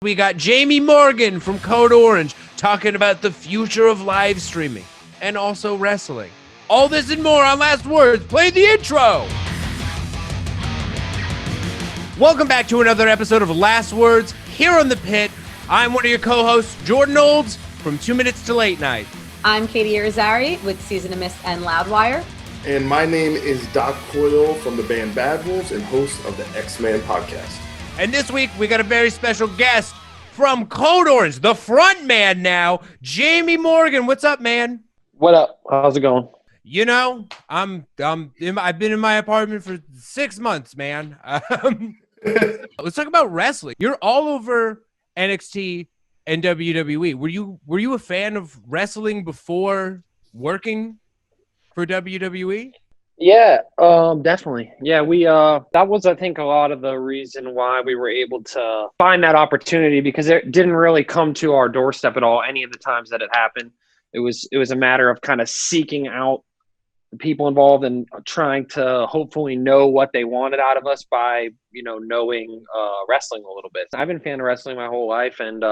We got Jami Morgan from Code Orange talking about the future of live streaming and also wrestling. All this and more on Last Words. Play the intro. Welcome back to another episode of Last Words here on The Pit. I'm one of your co-hosts, Jordan Olds from 2 Minutes to Late Night. I'm Katy Irizarry with Season of Mist and Loudwire. And my name is Doc Coyle from the band Bad Wolves and host of the X-Men podcast. And this week, we got a very special guest from Code Orange, the frontman now, Jami Morgan. What's up, man? What up? How's it going? You know, I've been in my apartment for 6 months, man. Let's talk about wrestling. You're all over NXT and WWE. Were you a fan of wrestling before working for WWE? Yeah, definitely. Yeah, we that was, I think, a lot of the reason why we were able to find that opportunity, because it didn't really come to our doorstep at all any of the times that it happened. It was a matter of kind of seeking out the people involved and trying to hopefully know what they wanted out of us by, knowing wrestling a little bit. I've been a fan of wrestling my whole life, and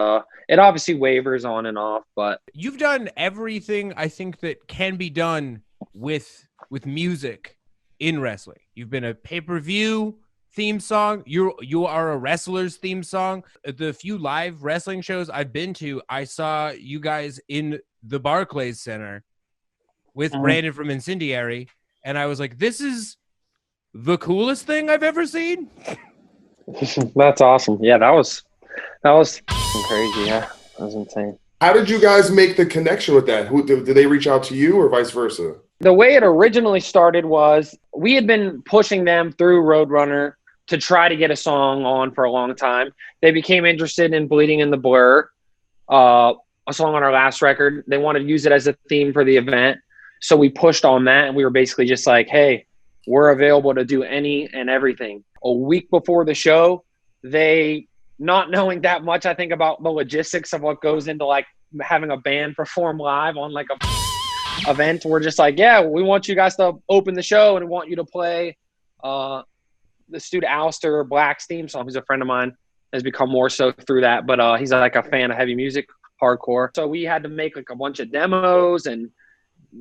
it obviously wavers on and off, but you've done everything I think that can be done with music in wrestling. You've been a pay-per-view theme song. You are a wrestler's theme song. The few live wrestling shows I've been to, I saw you guys in the Barclays Center with Brandon from Incendiary, and I was like, this is the coolest thing I've ever seen. That's awesome. Yeah, that was crazy. Yeah, that was insane. How did you guys make the connection with that? Did they reach out to you or vice versa? The way it originally started was we had been pushing them through Roadrunner to try to get a song on for a long time. They became interested in Bleeding in the Blur, a song on our last record. They wanted to use it as a theme for the event. So we pushed on that, and we were basically just like, hey, we're available to do any and everything. A week before the show, they, not knowing that much, I think, about the logistics of what goes into like having a band perform live on like a event, we're just like, yeah, we want you guys to open the show and we want you to play the Stu Alistair Black's theme song. He's a friend of mine, has become more so through that, but he's like a fan of heavy music, hardcore. So we had to make like a bunch of demos and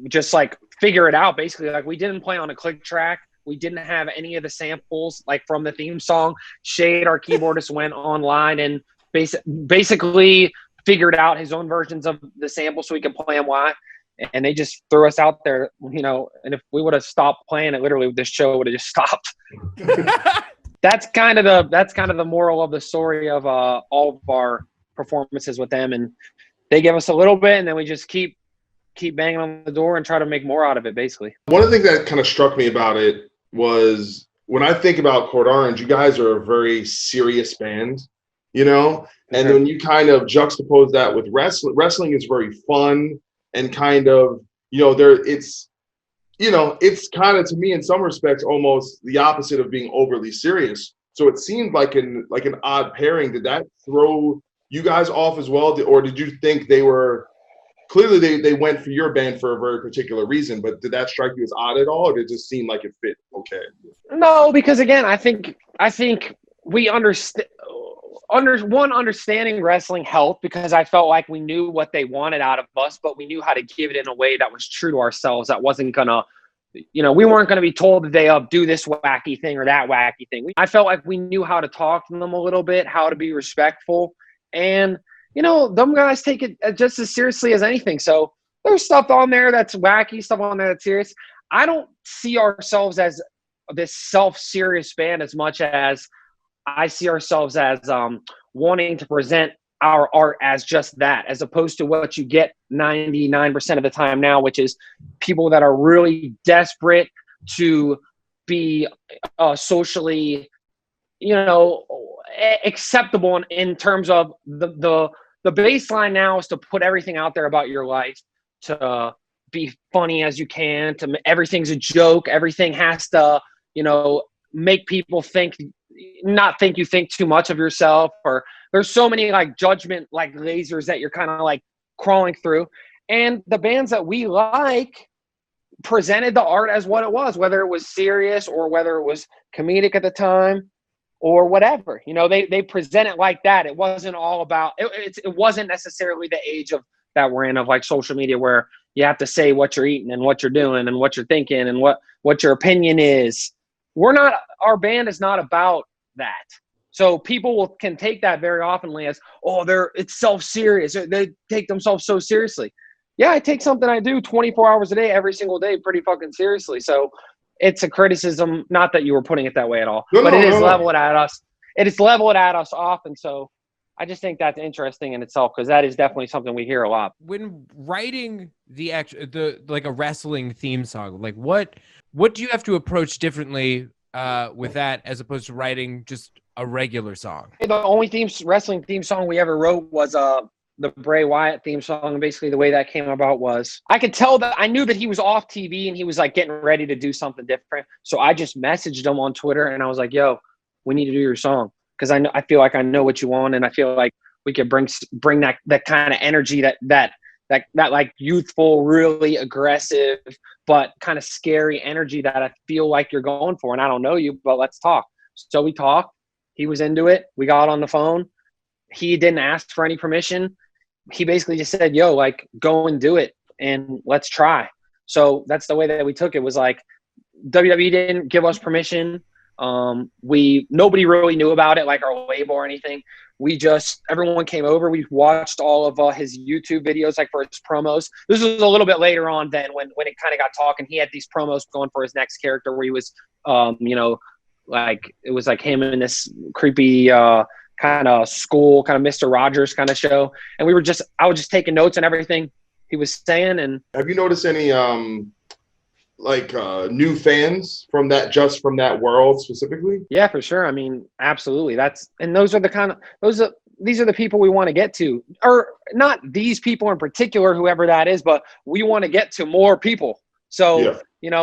just like figure it out. Basically, like we didn't play on a click track. We didn't have any of the samples like from the theme song. Shade, our keyboardist, went online and basically figured out his own versions of the samples so we could play them live. And they just threw us out there, and if we would have stopped playing it, literally this show would have just stopped. That's kind of the moral of the story of all of our performances with them. And they give us a little bit, and then we just keep banging on the door and try to make more out of it, basically. One of the things that kind of struck me about it was when I think about Code Orange, you guys are a very serious band, and then you kind of juxtapose that with wrestling. Wrestling is very fun. And kind of, it's kind of, to me, in some respects, almost the opposite of being overly serious. So it seemed like an odd pairing. Did that throw you guys off as well? Or did you think they were, clearly they went for your band for a very particular reason, but did that strike you as odd at all? Or did it just seem like it fit okay? No, because again, I think we understand. Understanding wrestling helped because I felt like we knew what they wanted out of us, but we knew how to give it in a way that was true to ourselves. That wasn't gonna, we weren't gonna be told the day of, do this wacky thing or that wacky thing. I felt like we knew how to talk to them a little bit, how to be respectful, and them guys take it just as seriously as anything. So there's stuff on there that's wacky, stuff on there that's serious. I don't see ourselves as this self-serious band as much as I see ourselves as wanting to present our art as just that, as opposed to what you get 99% of the time now, which is people that are really desperate to be socially, acceptable in terms of the baseline now is to put everything out there about your life, to be funny as you can, to everything's a joke, everything has to, make people not think you think too much of yourself, or there's so many like judgment like lasers that you're kind of like crawling through. And the bands that we like presented the art as what it was, whether it was serious or whether it was comedic at the time. or whatever. You know, they present it like that. It wasn't all about it wasn't necessarily the age of that we're in, of like social media, where you have to say what you're eating and what you're doing and what you're thinking and what your opinion is. Our band is not about that. So people can take that very oftenly as, oh, it's self-serious. They take themselves so seriously. Yeah, I take something I do 24 hours a day, every single day, pretty fucking seriously. So it's a criticism, not that you were putting it that way at all, but it is leveled at us. It is leveled at us often. So I just think that's interesting in itself, because that is definitely something we hear a lot. When writing like a wrestling theme song, like what do you have to approach differently with that as opposed to writing just a regular song? The only wrestling theme song we ever wrote was the Bray Wyatt theme song. And basically the way that came about was I could tell that I knew that he was off TV and he was like getting ready to do something different. So I just messaged him on Twitter and I was like, yo, we need to do your song. Cause I feel like I know what you want. And I feel like we could bring that kind of energy, that like youthful, really aggressive, but kind of scary energy that I feel like you're going for. And I don't know you, but let's talk. So we talked. He was into it. We got on the phone. He didn't ask for any permission. He basically just said, yo, like, go and do it and let's try. So that's the way that we took it. Was like, WWE didn't give us permission. Nobody really knew about it, like our label or anything. Everyone came over. We watched all of his YouTube videos, like for his promos. This was a little bit later on then when it kind of got talking. He had these promos going for his next character where he was, like it was like him in this creepy, kind of school, kind of Mr. Rogers kind of show. And I was just taking notes on everything he was saying. And have you noticed any new fans from that world specifically? Yeah, for sure. I mean, absolutely. These are the people we want to get to, or not these people in particular, whoever that is, but we want to get to more people. So, yeah.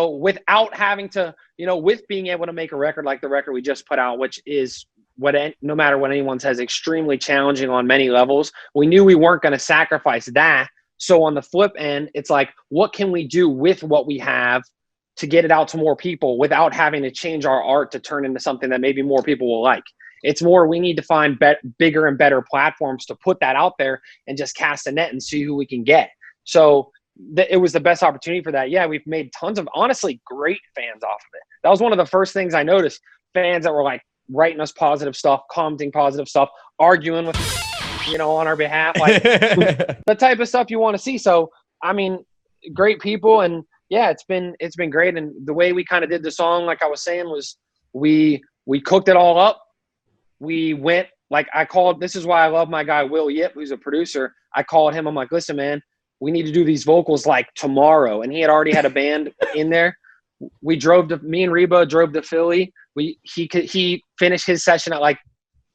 Without having to, with being able to make a record like the record we just put out, which is no matter what anyone says, extremely challenging on many levels. We knew we weren't going to sacrifice that. So on the flip end, it's like, what can we do with what we have to get it out to more people without having to change our art to turn into something that maybe more people will like? It's more, we need to find bigger and better platforms to put that out there and just cast a net and see who we can get. So it was the best opportunity for that. Yeah, we've made tons of, honestly, great fans off of it. That was one of the first things I noticed. Fans that were like writing us positive stuff, commenting positive stuff, arguing with, on our behalf, like the type of stuff you want to see. So, I mean, great people. And yeah, it's been great. And the way we kind of did the song, like I was saying, was we cooked it all up. We went, like this is why I love my guy, Will Yip, who's a producer. I called him. I'm like, listen, man, we need to do these vocals like tomorrow. And he had already had a band in there. Me and Reba drove to Philly. He finished his session at like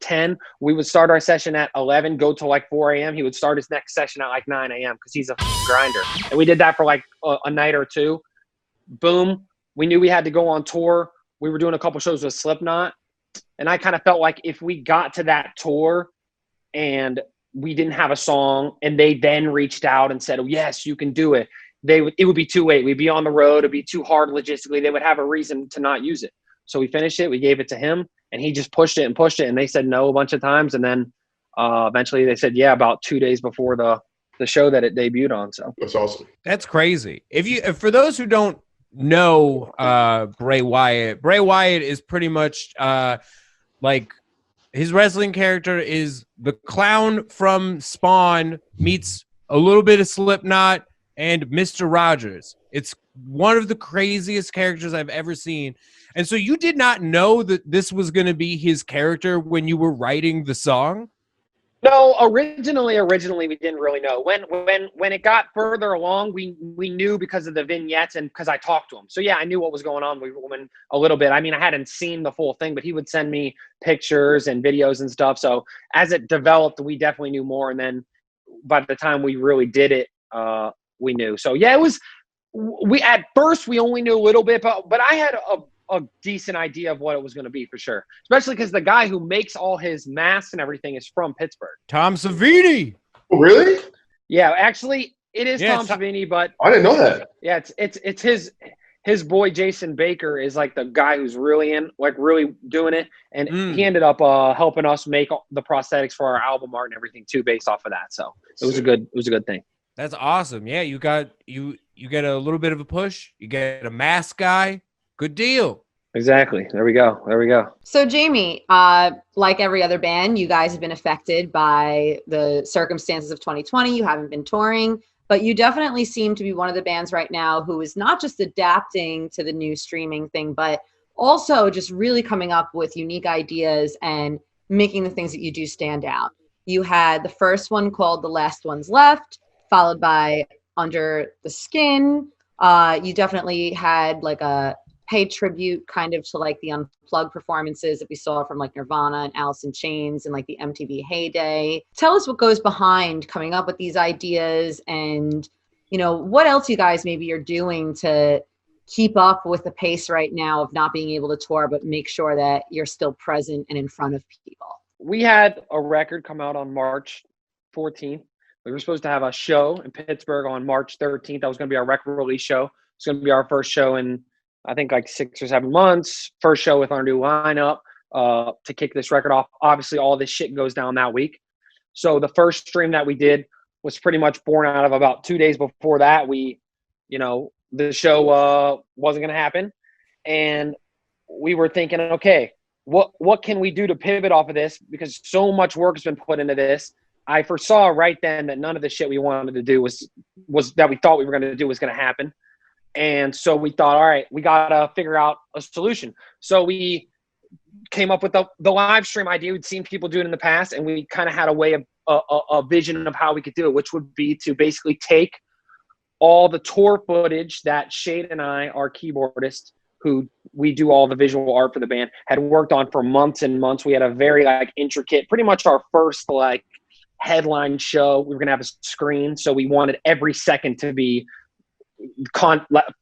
10. We would start our session at 11, go till like 4 a.m. He would start his next session at like 9 a.m. because he's a grinder. And we did that for like a night or two. Boom. We knew we had to go on tour. We were doing a couple shows with Slipknot. And I kind of felt like if we got to that tour and we didn't have a song and they then reached out and said, oh, yes, you can do it, it would be too late. We'd be on the road. It'd be too hard logistically. They would have a reason to not use it. So we finished it. We gave it to him, and he just pushed it. And they said no a bunch of times. And then eventually they said, yeah, about 2 days before the show that it debuted on. So that's awesome. That's crazy. For those who don't know Bray Wyatt is pretty much like his wrestling character is the clown from Spawn meets a little bit of Slipknot and Mr. Rogers. It's one of the craziest characters I've ever seen. And so you did not know that this was going to be his character when you were writing the song? No, originally we didn't really know. When it got further along, we knew because of the vignettes and because I talked to him. So yeah, I knew what was going on when a little bit. I mean, I hadn't seen the full thing, but he would send me pictures and videos and stuff. So as it developed, we definitely knew more. And then by the time we really did it, we knew. So yeah, at first we only knew a little bit, but I had a decent idea of what it was going to be for sure. Especially because the guy who makes all his masks and everything is from Pittsburgh. Tom Savini. Oh, really? Yeah, actually it is Tom Savini, but I didn't know that. Yeah, it's his his boy Jason Baker is like the guy who's really doing it, and he ended up helping us make the prosthetics for our album art and everything too, based off of that. So it was a good thing. That's awesome. Yeah, you get a little bit of a push. You get a mask guy. Good deal. Exactly. There we go. So Jami, like every other band, you guys have been affected by the circumstances of 2020. You haven't been touring, but you definitely seem to be one of the bands right now who is not just adapting to the new streaming thing, but also just really coming up with unique ideas and making the things that you do stand out. You had the first one called The Last Ones Left, followed by Under the Skin. You definitely had like a paid tribute kind of to like the unplugged performances that we saw from like Nirvana and Alice in Chains and like the MTV heyday. Tell us what goes behind coming up with these ideas, and what else you guys maybe are doing to keep up with the pace right now of not being able to tour, but make sure that you're still present and in front of people. We had a record come out on March 14th. We were supposed to have a show in Pittsburgh on March 13th. That was going to be our record release show. It's going to be our first show in, I think, like 6 or 7 months. First show with our new lineup to kick this record off. Obviously, all this shit goes down that week. So the first stream that we did was pretty much born out of about 2 days before that. The show wasn't going to happen. And we were thinking, okay, what can we do to pivot off of this? Because so much work has been put into this. I foresaw right then that none of the shit we wanted to do was that we thought we were going to do was going to happen. And so we thought, all right, we got to figure out a solution. So we came up with the live stream idea. We'd seen people do it in the past, and we kind of had a vision of how we could do it, which would be to basically take all the tour footage that Shade and I, our keyboardist, who we do all the visual art for the band, had worked on for months and months. We had a very intricate, pretty much our first headline show. We were going to have a screen. So we wanted every second to be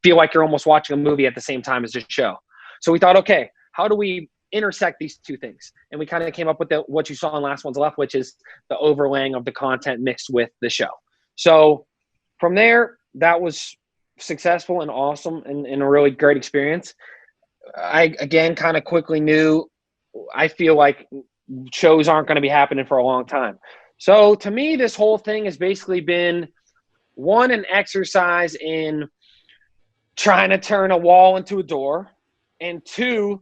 feel like you're almost watching a movie at the same time as the show. So we thought, okay, how do we intersect these two things? And we kind of came up with what you saw in Last Ones Left, which is the overlaying of the content mixed with the show. So from there, that was successful and awesome and a really great experience. I, again, kind of quickly knew I feel like shows aren't going to be happening for a long time. So to me, this whole thing has basically been, one, an exercise in trying to turn a wall into a door, and two,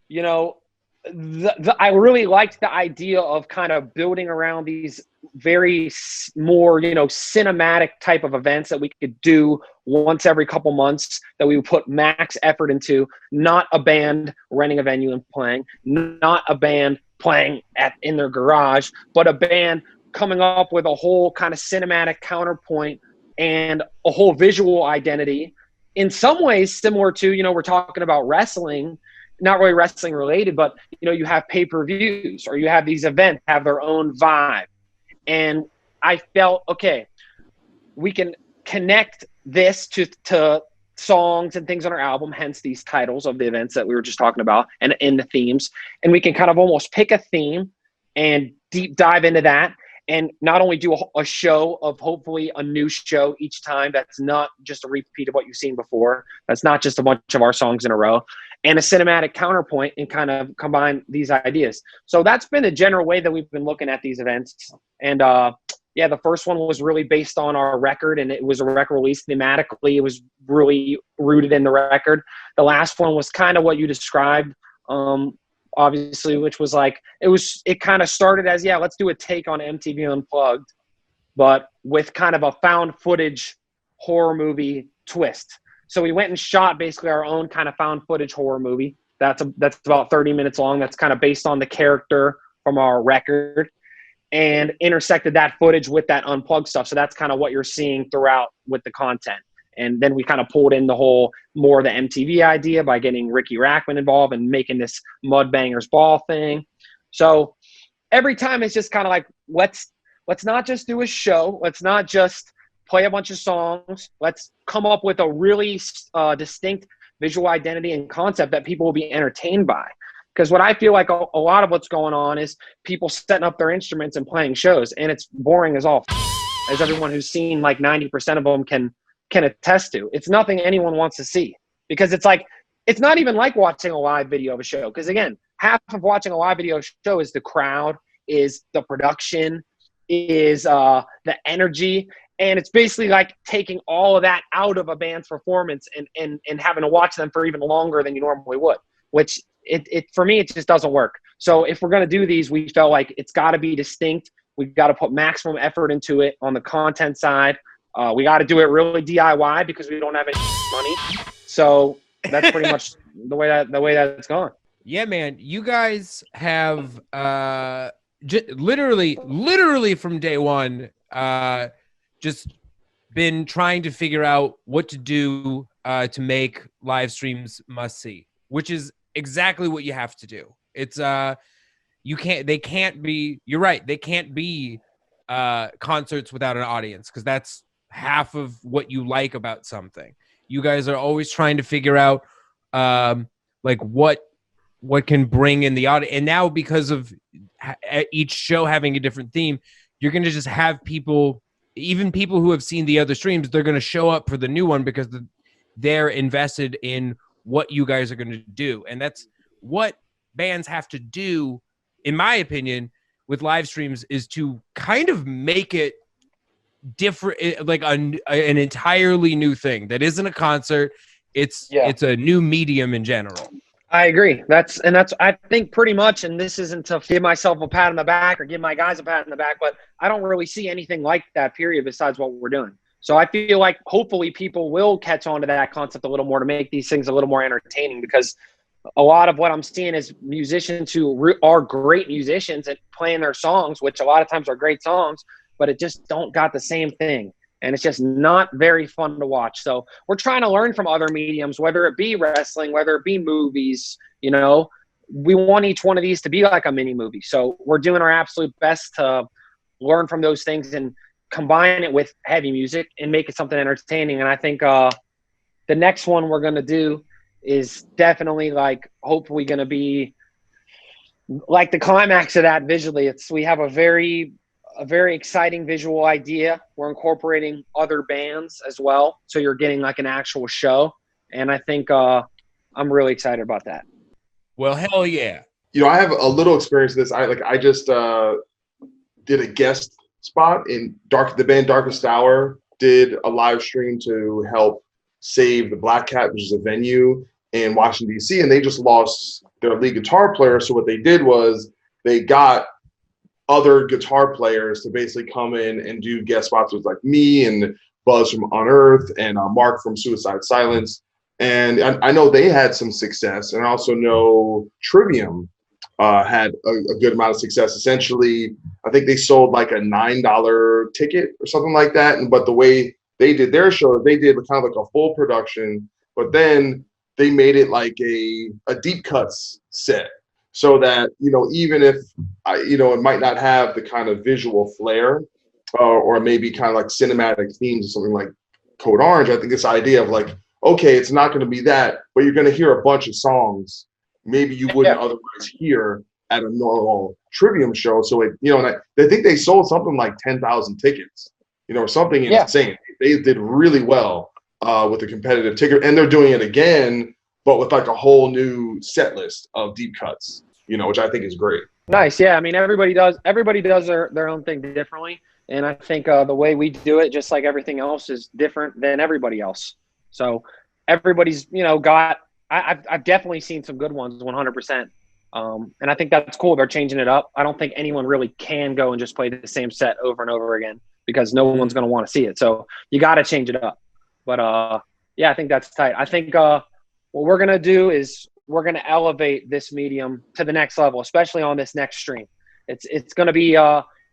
I really liked the idea of kind of building around these very more, cinematic type of events that we could do once every couple months, that we would put max effort into. Not a band renting a venue and playing, not a band playing in their garage, but a band coming up with a whole kind of cinematic counterpoint and a whole visual identity. In some ways similar to, we're talking about wrestling, not really wrestling related, but you have pay-per-views, or you have these events have their own vibe. And I felt, okay, we can connect this to songs and things on our album, hence these titles of the events that we were just talking about, and in the themes. And we can kind of almost pick a theme and deep dive into that, and not only do a show of hopefully a new show each time that's not just a repeat of what you've seen before, that's not just a bunch of our songs in a row, and a cinematic counterpoint, and kind of combine these ideas. So that's been the general way that we've been looking at these events. And the first one was really based on our record, and it was a record release thematically. It was really rooted in the record. The last one was kind of what you described, obviously, which was it kind of started as, let's do a take on MTV Unplugged, but with kind of a found footage horror movie twist. So we went and shot basically our own kind of found footage horror movie. That's about 30 minutes long. That's kind of based on the character from our record, and intersected that footage with that Unplugged stuff. So that's kind of what you're seeing throughout with the content. And then we kind of pulled in the whole more the MTV idea by getting Ricky Rackman involved and making this Mudbangers Ball thing. So every time it's just kind of let's not just do a show. Let's not just play a bunch of songs. Let's come up with a really distinct visual identity and concept that people will be entertained by. Because what I feel like a lot of what's going on is people setting up their instruments and playing shows, and it's boring as all, as everyone who's seen 90% of them can attest to. It's nothing anyone wants to see. because it's like, it's not even like watching a live video of a show. Because again, half of watching a live video show is the crowd, is the production, is the energy. And it's basically like taking all of that out of a band's performance and having to watch them for even longer than you normally would, which for me, it just doesn't work. So if we're going to do these, we felt like it's got to be distinct. We've got to put maximum effort into it on the content side. We got to do it really DIY because we don't have any money. So that's pretty much the way that it's gone. Yeah, man. You guys have literally from day one, just been trying to figure out what to do to make live streams must see, which is exactly what you have to do. It's they can't be, you're right, they can't be concerts without an audience, because that's half of what you like about something. You guys are always trying to figure out like what can bring in the audience. And now, because of each show having a different theme, you're going to just have people, even people who have seen the other streams, they're going to show up for the new one because they're invested in what you guys are going to do. And that's what bands have to do, in my opinion, with live streams, is to kind of make it different, like an entirely new thing that isn't a concert. It's a new medium in general. I agree. That's I think pretty much, and this isn't to give myself a pat on the back or give my guys a pat on the back, but I don't really see anything like that period besides what we're doing. So I feel like hopefully people will catch on to that concept a little more to make these things a little more entertaining, because a lot of what I'm seeing is musicians who are great musicians and playing their songs, which a lot of times are great songs, but it just don't got the same thing. And it's just not very fun to watch. So we're trying to learn from other mediums, whether it be wrestling, whether it be movies. You know, we want each one of these to be like a mini movie. So we're doing our absolute best to learn from those things and combine it with heavy music and make it something entertaining. And I think the next one we're going to do is definitely, like, hopefully going to be like the climax of that visually. We have a very exciting visual idea. We're incorporating other bands as well, so you're getting like an actual show. And I think I'm really excited about that. Well, hell yeah. You know, I have a little experience with this. I just did a guest spot in the band Darkest Hour did a live stream to help save the Black Cat, which is a venue in Washington, D.C., and they just lost their lead guitar player. So what they did was they got other guitar players to basically come in and do guest spots with, like, me and Buzz from Unearth and Mark from Suicide Silence. And I know they had some success, and I also know Trivium had a good amount of success. Essentially, I think they sold like a $9 ticket or something like that. But the way they did their show, they did kind of like a full production, but then they made it like a deep cuts set. So that, you know, even if, it might not have the kind of visual flair or maybe kind of like cinematic themes or something like Code Orange, I think this idea of like, okay, it's not going to be that, but you're going to hear a bunch of songs maybe you wouldn't otherwise hear at a normal Trivium show. So, and I think they sold something like 10,000 tickets, or something insane. They did really well with the competitive ticket, and they're doing it again, but with like a whole new set list of deep cuts, which I think is great. Nice. Yeah. I mean, everybody does their own thing differently. And I think the way we do it, just like everything else, is different than everybody else. So everybody's, I've definitely seen some good ones, 100%. And I think that's cool. They're changing it up. I don't think anyone really can go and just play the same set over and over again, because no one's going to want to see it. So you got to change it up. But I think that's tight. I think what we're going to do is we're going to elevate this medium to the next level, especially on this next stream. It's going to be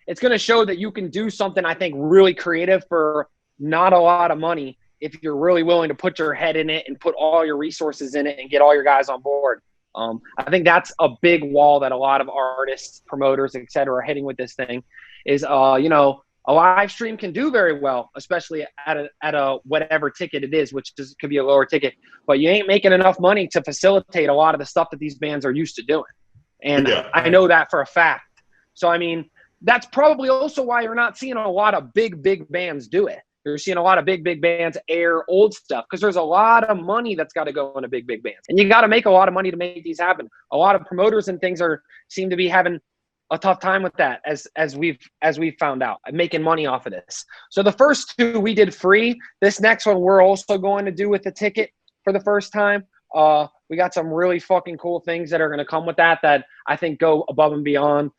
it's going to show that you can do something, I think, really creative for not a lot of money if you're really willing to put your head in it and put all your resources in it and get all your guys on board. I think that's a big wall that a lot of artists, promoters, et cetera, are hitting with this thing is, a live stream can do very well, especially at a whatever ticket it is, which could be a lower ticket, but you ain't making enough money to facilitate a lot of the stuff that these bands are used to doing. And I know that for a fact. So, I mean, that's probably also why you're not seeing a lot of big bands do it, You're seeing a lot of big bands air old stuff because there's a lot of money that's got to go into big bands, and you got to make a lot of money to make these happen. A lot of promoters and things seem to be having a tough time with that, as we've found out, making money off of this. So the first two we did free. This next one we're also going to do with the ticket for the first time. We got some really fucking cool things that are going to come with that I think go above and beyond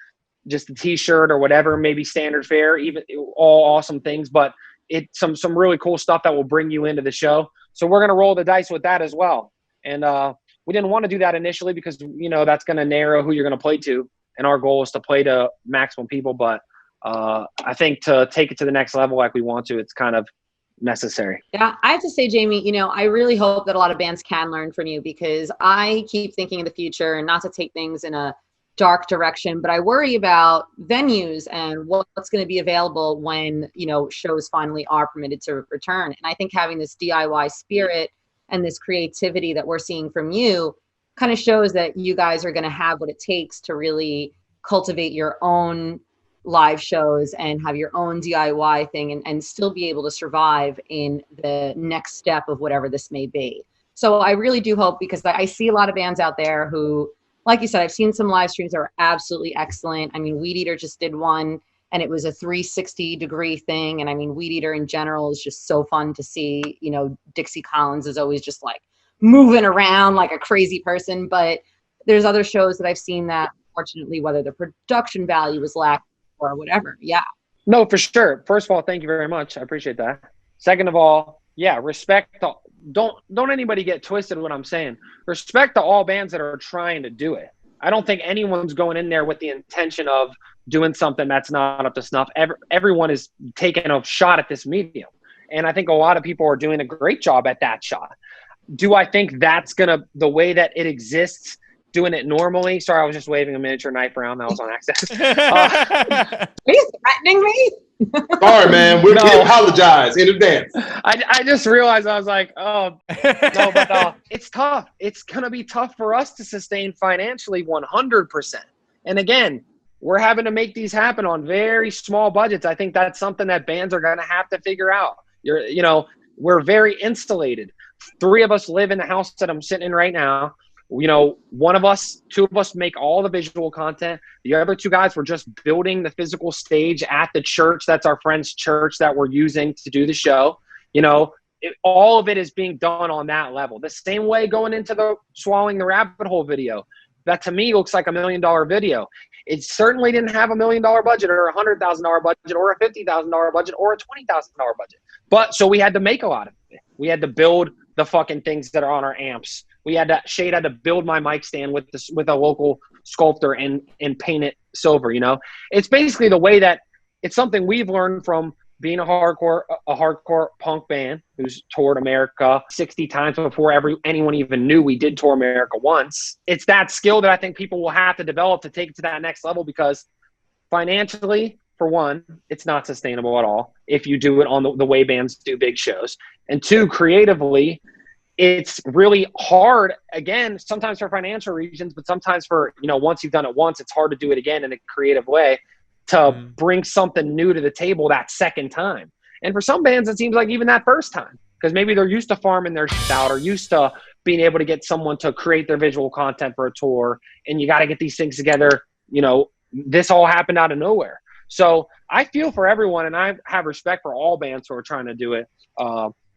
just the t-shirt or whatever, maybe standard fare, even all awesome things, but it's some really cool stuff that will bring you into the show. So we're going to roll the dice with that as well. And we didn't want to do that initially because, that's going to narrow who you're going to play to. And our goal is to play to maximum people. But I think to take it to the next level like we want to, it's kind of necessary. Yeah, I have to say, Jami, I really hope that a lot of bands can learn from you, because I keep thinking of the future, and not to take things in a dark direction, but I worry about venues and what's going to be available when, shows finally are permitted to return. And I think having this DIY spirit and this creativity that we're seeing from you kind of shows that you guys are going to have what it takes to really cultivate your own live shows and have your own DIY thing and still be able to survive in the next step of whatever this may be. So I really do hope, because I see a lot of bands out there who, like you said, I've seen some live streams that are absolutely excellent. I mean, Weed Eater just did one, and it was a 360-degree thing. And I mean, Weed Eater in general is just so fun to see. Dixie Collins is always just like moving around like a crazy person. But there's other shows that I've seen that, unfortunately, whether the production value was lacking or whatever. Yeah. No, for sure. First of all, thank you very much. I appreciate that. Second of all, yeah, respect. Don't anybody get twisted what I'm saying. Respect to all bands that are trying to do it. I don't think anyone's going in there with the intention of doing something that's not up to snuff. Everyone is taking a shot at this medium. And I think a lot of people are doing a great job at that shot. Do I think that's the way that it exists, doing it normally? Sorry, I was just waving a miniature knife around. That was on accident. Are you threatening me? Sorry, man. We apologize in advance. I just realized, I was like, oh, no, but it's tough. It's going to be tough for us to sustain financially 100%. And again, we're having to make these happen on very small budgets. I think that's something that bands are going to have to figure out. We're very insulated. 3 of us live in the house that I'm sitting in right now. 2 of us make all the visual content. The other 2 guys were just building the physical stage at the church. That's our friend's church that we're using to do the show. All of it is being done on that level. The same way going into the Swallowing the Rabbit Hole video. That to me looks like $1 million video. It certainly didn't have $1 million budget or a $100,000 budget or a $50,000 budget or a $20,000 budget. But so we had to make a lot of it. We had to build the fucking things that are on our amps. Shade had to build my mic stand with a local sculptor and paint it silver. It's basically the way that it's something we've learned from being a hardcore punk band who's toured America 60 times before anyone even knew we did tour America once. It's that skill that I think people will have to develop to take it to that next level, because financially, for one, it's not sustainable at all if you do it on the way bands do big shows. And 2, creatively, it's really hard, again, sometimes for financial reasons, but sometimes for, once you've done it once, it's hard to do it again in a creative way to bring something new to the table that second time. And for some bands, it seems like even that first time, because maybe they're used to farming their shit out or used to being able to get someone to create their visual content for a tour, and you got to get these things together. This all happened out of nowhere. So I feel for everyone, and I have respect for all bands who are trying to do it.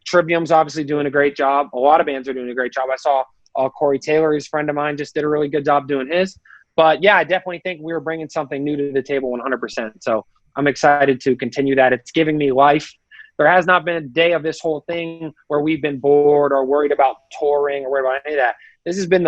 Trivium's obviously doing a great job. A lot of bands are doing a great job. I saw Corey Taylor, who's a friend of mine, just did a really good job doing his. But yeah, I definitely think we were bringing something new to the table 100%. So I'm excited to continue that. It's giving me life. There has not been a day of this whole thing where we've been bored or worried about touring or worried about any of that. This has been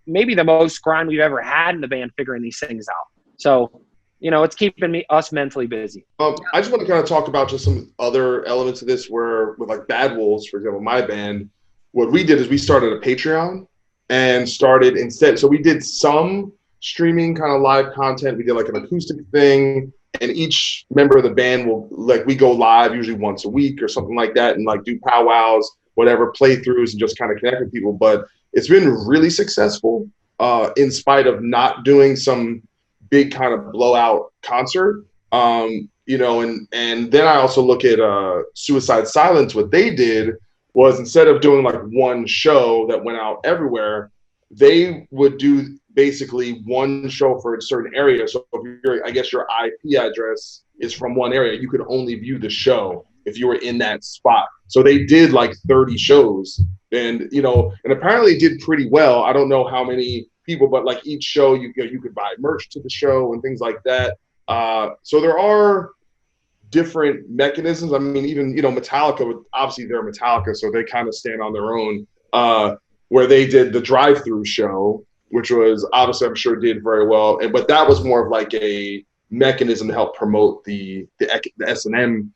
maybe the most grind we've ever had in the band, figuring these things out. So, it's keeping us mentally busy. I just want to kind of talk about just some other elements of this with like Bad Wolves, for example, my band. What we did is we started a Patreon and started instead. So we did some streaming kind of live content. We did like an acoustic thing, and each member of the band we go live usually once a week or something like that, and like do powwows, whatever, playthroughs, and just kind of connect with people. But it's been really successful in spite of not doing some big kind of blowout concert. you know, and then I also look at Suicide Silence. What they did was, instead of doing like one show that went out everywhere, they would do basically one show for a certain area. So if I guess your IP address is from one area, you could only view the show if you were in that spot. So they did like 30 shows, and you know, and apparently it did pretty well. I don't know how many people, but like each show, you could buy merch to the show and things like that. So there are different mechanisms. I mean, even, you know, Metallica, obviously they're Metallica, so they kind of stand on their own. Where they did the drive-through show, which was obviously, I'm sure, did very well, but that was more of like a mechanism to help promote the S&M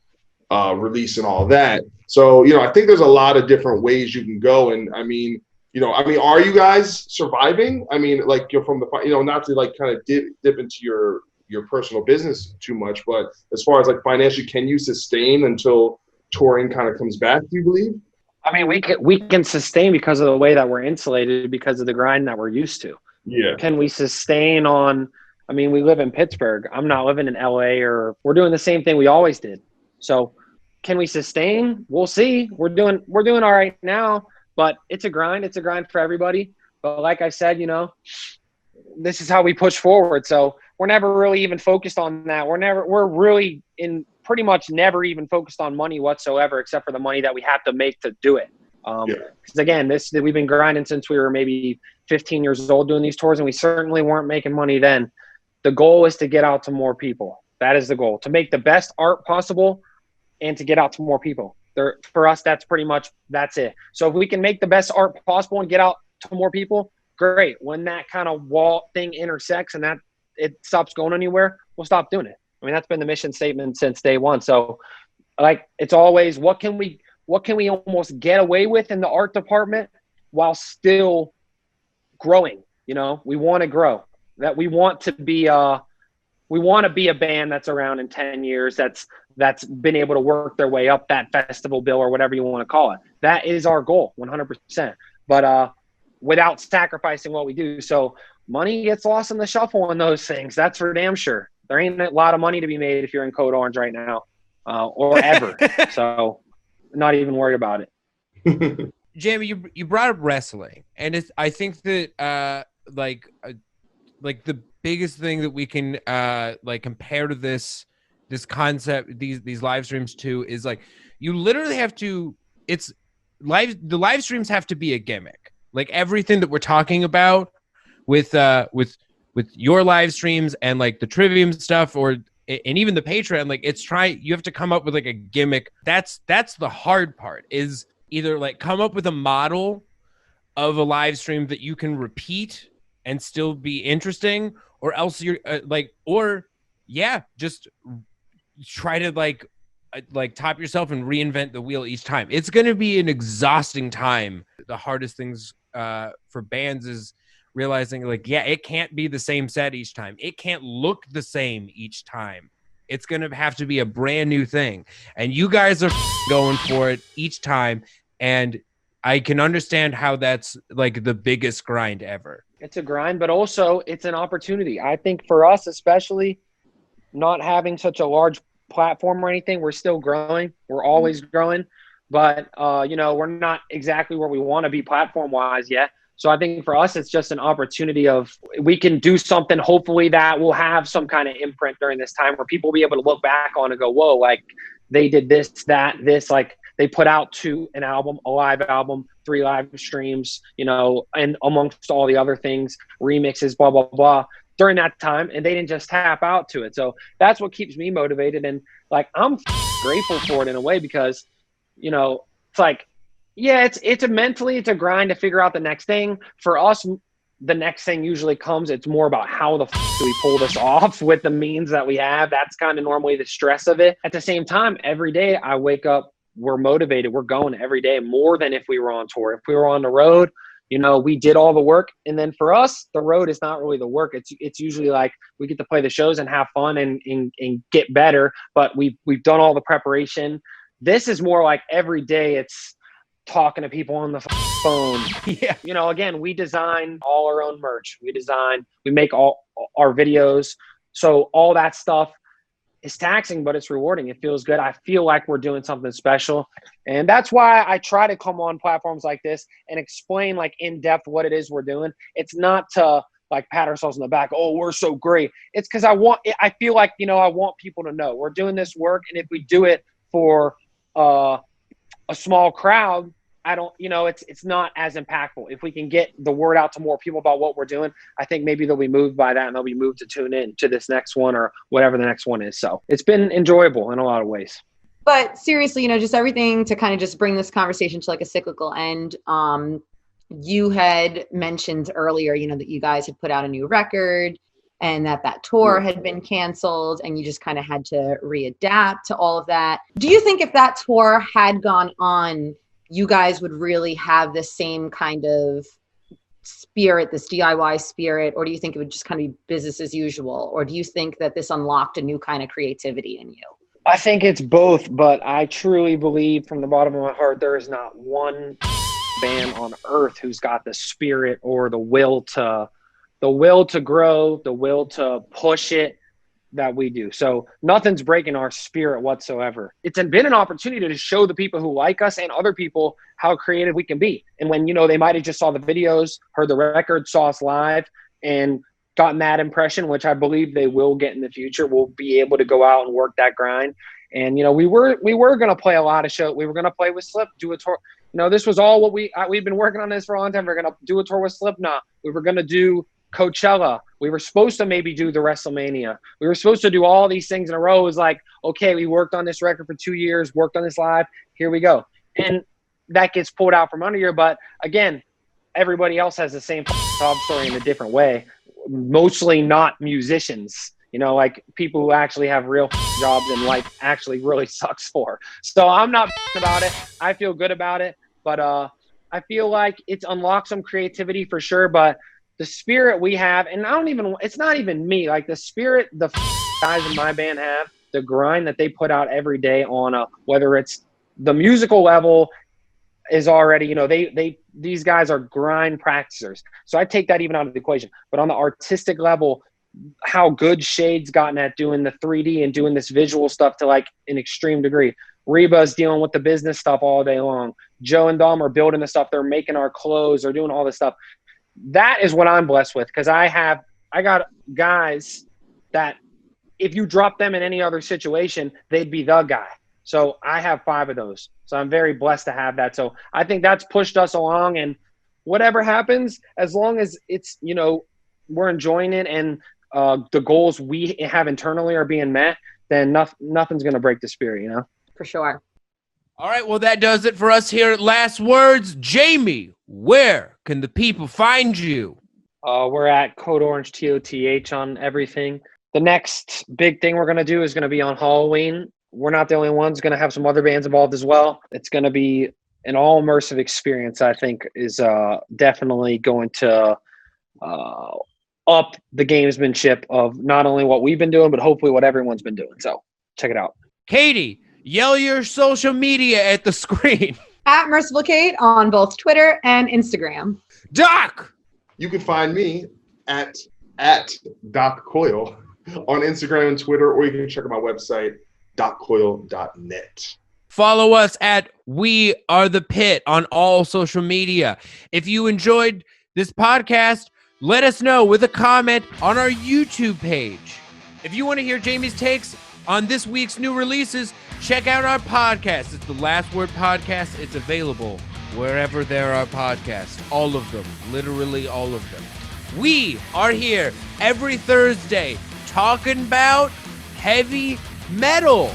release and all that. So, you know, I think there's a lot of different ways you can go. And I mean, are you guys surviving? I mean, like, you're from the, you know, not to like kind of dip into your personal business too much, but as far as like financially, can you sustain until touring kind of comes back, do you believe? I mean, we can sustain because of the way that we're insulated, because of the grind that we're used to. Yeah. Can we sustain on, I mean, we live in Pittsburgh. I'm not living in LA, or we're doing the same thing we always did. So can we sustain? We'll see. We're doing all right now, but it's a grind. It's a grind for everybody. But like I said, you know, this is how we push forward. So we're never really even focused on that. We're really pretty much never even focused on money whatsoever, except for the money that we have to make to do it. Because again, we've been grinding since we were maybe 15 years old doing these tours, and we certainly weren't making money then. The goal is to get out to more people. That is the goal, to make the best art possible and to get out to more people. For us, that's it. So if we can make the best art possible and get out to more people, great. When that kind of wall thing intersects and that it stops going anywhere, we'll stop doing it. I mean, that's been the mission statement since day one. So like, it's always, what can we almost get away with in the art department while still growing? You know, we want to grow. That we want to be a band that's around in 10 years, that's been able to work their way up that festival bill, or whatever you want to call it. That is our goal, 100%. But without sacrificing what we do. So money gets lost in the shuffle on those things. That's for damn sure. There ain't a lot of money to be made if you're in Code Orange right now, or ever. So not even worried about it. Jami, you brought up wrestling, and I think that like the biggest thing that we can like compare to this concept, these live streams too, is like, you literally have to, the live streams have to be a gimmick. Like everything that we're talking about with your live streams and like the Trivium stuff, and even the Patreon, like you have to come up with like a gimmick. That's the hard part, is either like come up with a model of a live stream that you can repeat and still be interesting, or else you're just try to like top yourself and reinvent the wheel each time. It's going to be an exhausting time. The hardest things for bands is realizing like, it can't be the same set each time. It can't look the same each time. It's going to have to be a brand new thing. And you guys are going for it each time. And I can understand how that's like the biggest grind ever. It's a grind, but also it's an opportunity. I think for us, especially not having such a large platform or anything, we're still growing. We're always growing, but you know, we're not exactly where we want to be platform wise yet. So I think for us, it's just an opportunity of, we can do something hopefully that will have some kind of imprint during this time, where people will be able to look back on and go, whoa, like they did this, like they put out a live album, 3 live streams, you know, and amongst all the other things, remixes, blah, blah, blah, during that time, and they didn't just tap out to it. So that's what keeps me motivated. And like, I'm grateful for it in a way, because, you know, it's like, yeah, it's a grind to figure out the next thing. For us, the next thing usually comes. It's more about how the do we pull this off with the means that we have. That's kind of normally the stress of it. At the same time, every day I wake up, we're motivated. We're going every day more than if we were on tour. If we were on the road, you know, we did all the work. And then for us, the road is not really the work. It's usually like we get to play the shows and have fun and get better. But we've done all the preparation. This is more like every day it's talking to people on the phone. Yeah. You know, again, we design all our own merch. We make all our videos. So all that stuff, it's taxing, but it's rewarding. It feels good. I feel like we're doing something special. And that's why I try to come on platforms like this and explain like in depth what it is we're doing. It's not to like pat ourselves on the back. Oh, we're so great. It's because I feel like, I want people to know we're doing this work. And if we do it for a small crowd, it's not as impactful. If we can get the word out to more people about what we're doing, I think maybe they'll be moved by that and they'll be moved to tune in to this next one or whatever the next one is. So it's been enjoyable in a lot of ways. But seriously, just everything to kind of just bring this conversation to like a cyclical end. You had mentioned earlier, that you guys had put out a new record and that tour had been canceled and you just kind of had to readapt to all of that. Do you think if that tour had gone on, you guys would really have the same kind of spirit, this DIY spirit, or do you think it would just kind of be business as usual? Or do you think that this unlocked a new kind of creativity in you? I think it's both, but I truly believe from the bottom of my heart, there is not one band on earth who's got the spirit or the will to grow, the will to push it that we do. So nothing's breaking our spirit whatsoever. It's been an opportunity to show the people who like us and other people how creative we can be. And when, they might have just saw the videos, heard the record, saw us live, and gotten that impression, which I believe they will get in the future, we'll be able to go out and work that grind. And, we were going to play a lot of shows. We were going to play with Slip, do a tour. This was all what we've been working on this for a long time. We're going to do a tour with Slipknot. We were going to do Coachella. We were supposed to maybe do the WrestleMania. We were supposed to do all these things in a row. It was like, okay, we worked on this record for 2 years, worked on this live. Here we go. And that gets pulled out from under you. But again, everybody else has the same job story in a different way. Mostly not musicians, like people who actually have real jobs and life actually really sucks for. So I'm not about it. I feel good about it. But I feel like it's unlocked some creativity for sure. But the spirit we have, and it's not even me, like the spirit the guys in my band have, the grind that they put out every day on whether it's the musical level is already, these guys are grind practicers. So I take that even out of the equation. But on the artistic level, how good Shade's gotten at doing the 3D and doing this visual stuff to like an extreme degree. Reba's dealing with the business stuff all day long. Joe and Dom are building the stuff. They're making our clothes. They're doing all this stuff. That is what I'm blessed with, because I got guys that if you drop them in any other situation, they'd be the guy. So I have 5 of those. So I'm very blessed to have that. So I think that's pushed us along, and whatever happens, as long as it's, we're enjoying it and the goals we have internally are being met, then nothing's going to break the spirit, For sure. All right, well, that does it for us here at Last Words. Jamie, where can the people find you? We're at Code Orange TOTH on everything. The next big thing we're going to do is going to be on Halloween. We're not the only ones. Going to have some other bands involved as well. It's going to be an all-immersive experience, I think, is definitely going to up the gamesmanship of not only what we've been doing, but hopefully what everyone's been doing. So check it out. Katy, yell your social media at the screen. At Merciful Kate on both Twitter and Instagram. Doc! You can find me at Doc Coyle on Instagram and Twitter, or you can check out my website, doccoyle.net. Follow us at We Are The Pit on all social media. If you enjoyed this podcast, let us know with a comment on our YouTube page. If you want to hear Jamie's takes on this week's new releases, check out our podcast. It's the Last Word Podcast. It's available wherever there are podcasts. All of them. Literally all of them. We are here every Thursday talking about heavy metal.